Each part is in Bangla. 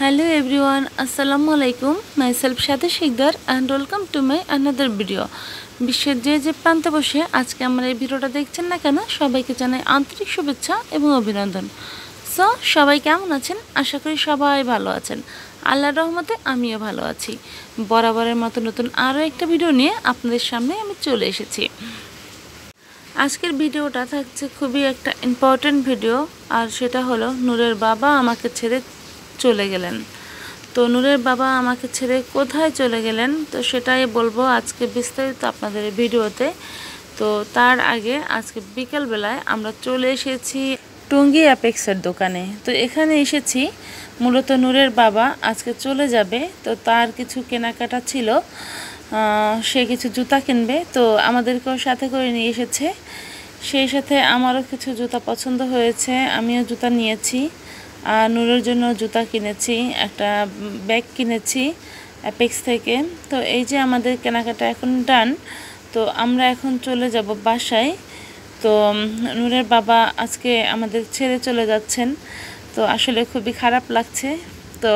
Hello everyone, Assalamu alaikum. Myself Shadi Shikdar and welcome to my another video. বিশ্বের যে প্রান্তে বসে আজকে আমরা এই ভিডিওটা দেখছেন না কেন সবাইকে জানাই আন্তরিক শুভেচ্ছা এবং অভিনন্দন। সো সবাই কেমন আছেন? আশা করি সবাই ভালো আছেন। আল্লাহর রহমতে আমিও ভালো আছি। বরাবরের মতো নতুন আরও একটা ভিডিও নিয়ে আপনাদের সামনে আমি চলে এসেছি। আজকের ভিডিওটা থাকছে খুবই একটা ইম্পর্টেন্ট ভিডিও, আর সেটা হলো নূরের বাবা আমাকে ছেড়ে চলে গেলেন। তো নূরের বাবা আমাকে ছেড়ে কোথায় চলে গেলেন তো সেটাই বলবো আজকে বিস্তারিত আপনাদের ভিডিওতে। তো তার আগে আজকে বিকেলবেলায় আমরা চলে এসেছি টঙ্গী অ্যাপেক্সের দোকানে। তো এখানে এসেছি মূলত নূরের বাবা আজকে চলে যাবে, তো তার কিছু কেনাকাটা ছিল, সে কিছু জুতা কিনবে, তো আমাদেরকেও সাথে করে নিয়ে এসেছে। সেই সাথে আমারও কিছু জুতা পছন্দ হয়েছে, আমিও জুতা নিয়েছি। আর নূরের জন্য জুতা কিনেছি, একটা ব্যাগ কিনেছি অ্যাপেক্স থেকে। তো এই যে আমাদের কেনাকাটা এখন ডান। তো আমরা এখন চলে যাব বাসায়। তো নূরের বাবা আজকে আমাদের ছেড়ে চলে যাচ্ছেন, তো আসলে খুবই খারাপ লাগছে। তো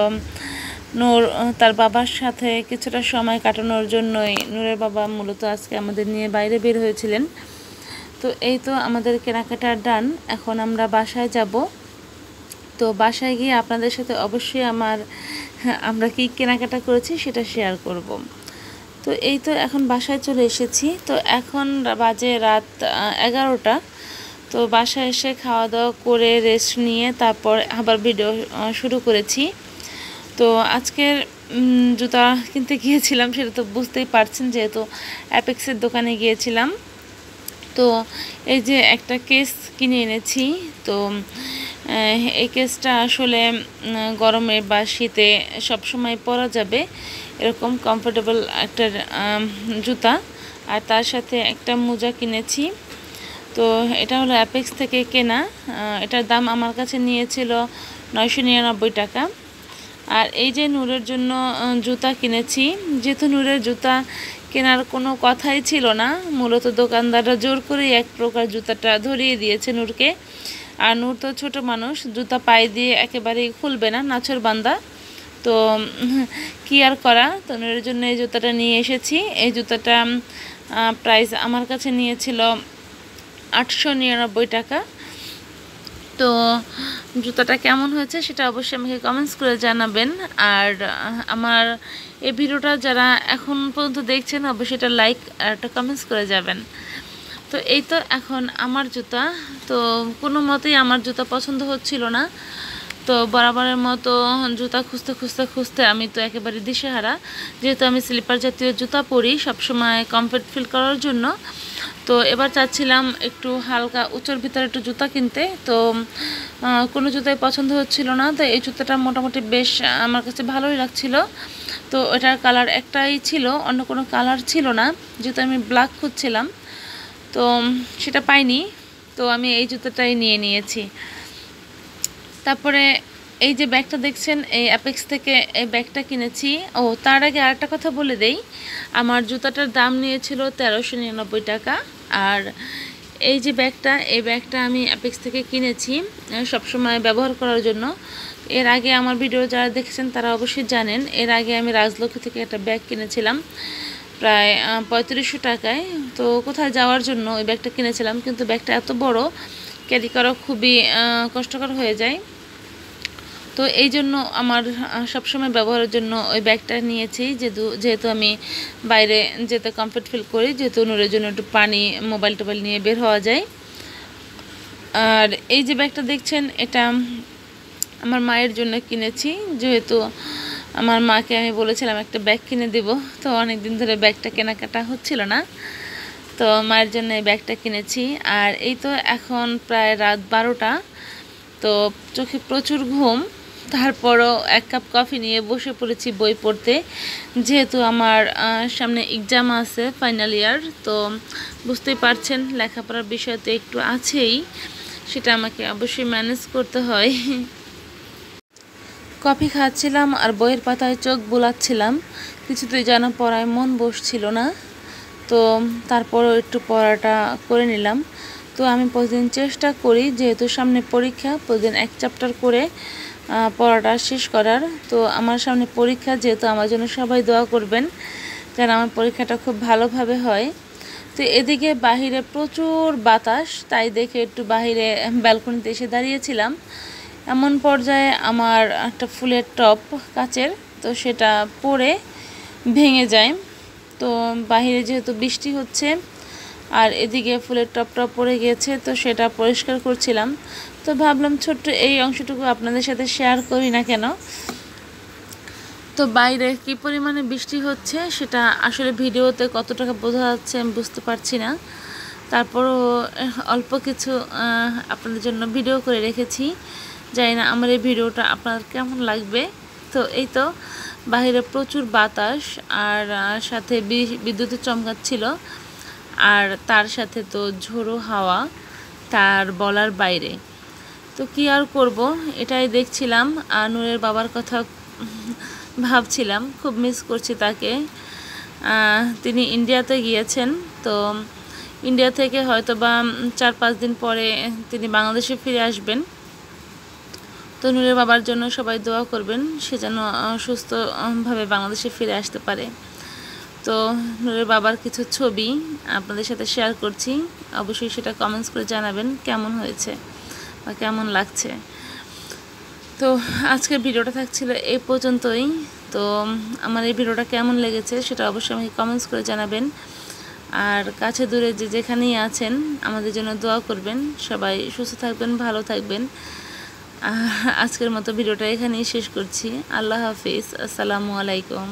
নূর তার বাবার সাথে কিছুটা সময় কাটানোর জন্যই নূরের বাবা মূলত আজকে আমাদের নিয়ে বাইরে বের হয়েছিলেন। তো এই তো আমাদের কেনাকাটা ডান, এখন আমরা বাসায় যাব। তো বাসায় গিয়ে আপনাদের সাথে অবশ্যই আমরা কি কেনাকাটা করেছি সেটা শেয়ার করব। তো এই তো এখন বাসায় চলে এসেছি। তো এখন বাজে রাত 11টা। তো বাসায় এসে খাওয়া দাওয়া করে রেস্ট নিয়ে তারপর আবার ভিডিও শুরু করেছি। তো আজকের জুতা কিনতে গিয়েছিলাম, সেটা তো বুঝতেই পারছেন, যেহেতু অ্যাপেক্সের দোকানে গিয়েছিলাম। তো এই যে একটা কেস কিনে এনেছি। তো এই কেসটা আসলে গরমে বা শীতে সবসময় পরা যাবে এরকম কমফোর্টেবল একটা জুতা, আর তার সাথে একটা মোজা কিনেছি। তো এটা হলো অ্যাপেক্স থেকে কেনা, এটার দাম আমার কাছে নিয়েছিল 999 টাকা। আর এই যে নূরের জন্য জুতা কিনেছি, যেহেতু নূরের জুতা কেনার কোনো কথাই ছিল না, মূলত দোকানদাররা জোর করেই এক প্রকার জুতাটা ধরিয়ে দিয়েছে নূরকে। আর নূর তো ছোটো মানুষ, জুতা পায়ে দিয়ে একেবারেই খুলবে না, নাছোড় বান্দা। তো কি আর করা, তো নূরের জন্য এই জুতাটা নিয়ে এসেছি। এই জুতাটা প্রাইস আমার কাছে নিয়েছিল 899 টাকা। তো জুতাটা কেমন হয়েছে সেটা অবশ্যই আমাকে কমেন্টস করে জানাবেন। আর আমার এই ভিডিওটা যারা এখন পর্যন্ত দেখছেন অবশ্যই এটা লাইক আর একটা কমেন্টস করে যাবেন। তো এই তো এখন আমার জুতা, তো কোনো মতেই আমার জুতা পছন্দ হচ্ছিল না। তো বরাবরের মতো জুতা খুঁজতে খুঁজতে খুঁজতে আমি তো একেবারে দিশেহারা, যেহেতু আমি স্লিপার জাতীয় জুতা পরি সবসময় কমফর্ট ফিল করার জন্য। তো এবার চাচ্ছিলাম একটু হালকা উঁচুর ভিতরে একটু জুতা কিনতে, তো কোনো জুতাই পছন্দ হচ্ছিল না। তো এই জুতাটা মোটামুটি বেশ আমার কাছে ভালোই লাগছিল। তো এটার কালার একটাই ছিল, অন্য কোনো কালার ছিল না, যেহেতু আমি ব্ল্যাক খুঁজছিলাম, তো সেটা পাইনি। তো আমি এই জুতাটাই নিয়ে নিয়েছি। তারপরে এই যে ব্যাগটা দেখছেন, এই অ্যাপেক্স থেকে এই ব্যাগটা কিনেছি। ও তার আগে আরেকটা কথা বলে দেই, আমার জুতাটার দাম নিয়েছিল 1399 টাকা। আর এই যে ব্যাগটা, এই ব্যাগটা আমি অ্যাপেক্স থেকে কিনেছি সবসময় ব্যবহার করার জন্য। এর আগে আমার ভিডিও যারা দেখেছেন তারা অবশ্যই জানেন, এর আগে আমি রাজলক্ষ্মী থেকে একটা ব্যাগ কিনেছিলাম প্রায় 3500 টাকায়। তো কোথায় যাওয়ার জন্য ওই ব্যাগটা কিনেছিলাম, কিন্তু ব্যাগটা এত বড়, ক্যারি করা খুবই কষ্টকর হয়ে যায়। তো এই জন্য আমার সবসময় ব্যবহারের জন্য ওই ব্যাগটা নিয়েছি, যেহেতু আমি বাইরে যেতে কমফর্ট ফিল করি, যেহেতু নূরের জন্য একটু পানি মোবাইল টোবাইল নিয়ে বের হওয়া যায়। আর এই যে ব্যাগটা দেখছেন, এটা আমার মায়ের জন্য কিনেছি, যেহেতু আমার মাকে আমি বলেছিলাম একটা ব্যাগ কিনে দেব। তো অনেক দিন ধরে ব্যাগটা কেনাকাটা হচ্ছিল না, তো মায়ের জন্য এই ব্যাগটা কিনেছি। আর এই তো এখন প্রায় রাত 12টা। তো চোখে প্রচুর ঘুম, তারপরও এক কাপ কফি নিয়ে বসে পড়েছি বই পড়তে, যেহেতু আমার সামনে এক্সাম আছে ফাইনাল ইয়ার। তো বুঝতেই পারছেন লেখাপড়ার বিষয় তো একটু আছেই, সেটা আমাকে অবশ্যই ম্যানেজ করতে হয়। কফি খাচ্ছিলাম আর বইয়ের পাতায় চোখ বোলাচ্ছিলাম, কিছুতেই যেন পড়ায় মন বসছিল না। তো তারপরও একটু পড়াটা করে নিলাম। তো আমি প্রতিদিন চেষ্টা করি, যেহেতু সামনে পরীক্ষা, প্রতিদিন এক চ্যাপ্টার করে পড়াটা শেষ করার। তো আমার সামনে পরীক্ষা, যেহেতু আমার জন্য সবাই দোয়া করবেন যেন আমার পরীক্ষাটা খুব ভালোভাবে হয়। তো এদিকে বাহিরে প্রচুর বাতাস, তাই দেখে একটু বাহিরে ব্যালকনিতে এসে দাঁড়িয়েছিলাম। এমন পর্যায়ে আমার একটা ফুলের টব কাচের, তো সেটা পড়ে ভেঙে যায়। তো বাহিরে যেহেতু বৃষ্টি হচ্ছে আর এদিকে ফুলের টবটা পড়ে গিয়েছে, তো সেটা পরিষ্কার করছিলাম। তো ভাবলাম ছোট্ট এই অংশটুকু আপনাদের সাথে শেয়ার করি না কেন। তো বাইরে কি পরিমাণে বৃষ্টি হচ্ছে সেটা আসলে ভিডিওতে কতটা বোঝা যাচ্ছে আমি বুঝতে পারছি না। তারপরও অল্প কিছু আপনাদের জন্য ভিডিও করে রেখেছি। জানি না আমার এই ভিডিওটা আপনার কেমন লাগবে। তো এই তো বাইরে প্রচুর বাতাস আর সাথে বিদ্যুতের চমকাচ্ছিল, আর তার সাথে তো ঝোড়ো হাওয়া, তার বলার বাইরে। তো কি আর করব, এটাই দেখছিলাম। আর নূরের বাবার কথা ভাবছিলাম, খুব মিস করছি তাকে। তিনি ইন্ডিয়াতে গিয়েছেন, তো ইন্ডিয়া থেকে হয়তো বা 4-5 দিন পরে তিনি বাংলাদেশে ফিরে আসবেন। তো নূরের বাবার জন্য সবাই দোয়া করবেন, সে যেন সুস্থভাবে বাংলাদেশে ফিরে আসতে পারে। তো নূরের বাবার কিছু ছবি আপনাদের সাথে শেয়ার করছি, অবশ্যই সেটা কমেন্টস করে জানাবেন কেমন হয়েছে বা কেমন লাগছে। তো আজকের ভিডিওটা থাকছিল এই পর্যন্তই। তো আমার এই ভিডিওটা কেমন লেগেছে সেটা অবশ্যই আমাকে কমেন্টস করে জানাবেন। আর কাছে দূরে যে যেখানেই আছেন আমাদের জন্য দোয়া করবেন। সবাই সুস্থ থাকবেন, ভালো থাকবেন। আজকের মতো ভিডিওটা এখানেই শেষ করছি। আল্লাহ হাফিজ, আসসালামু আলাইকুম।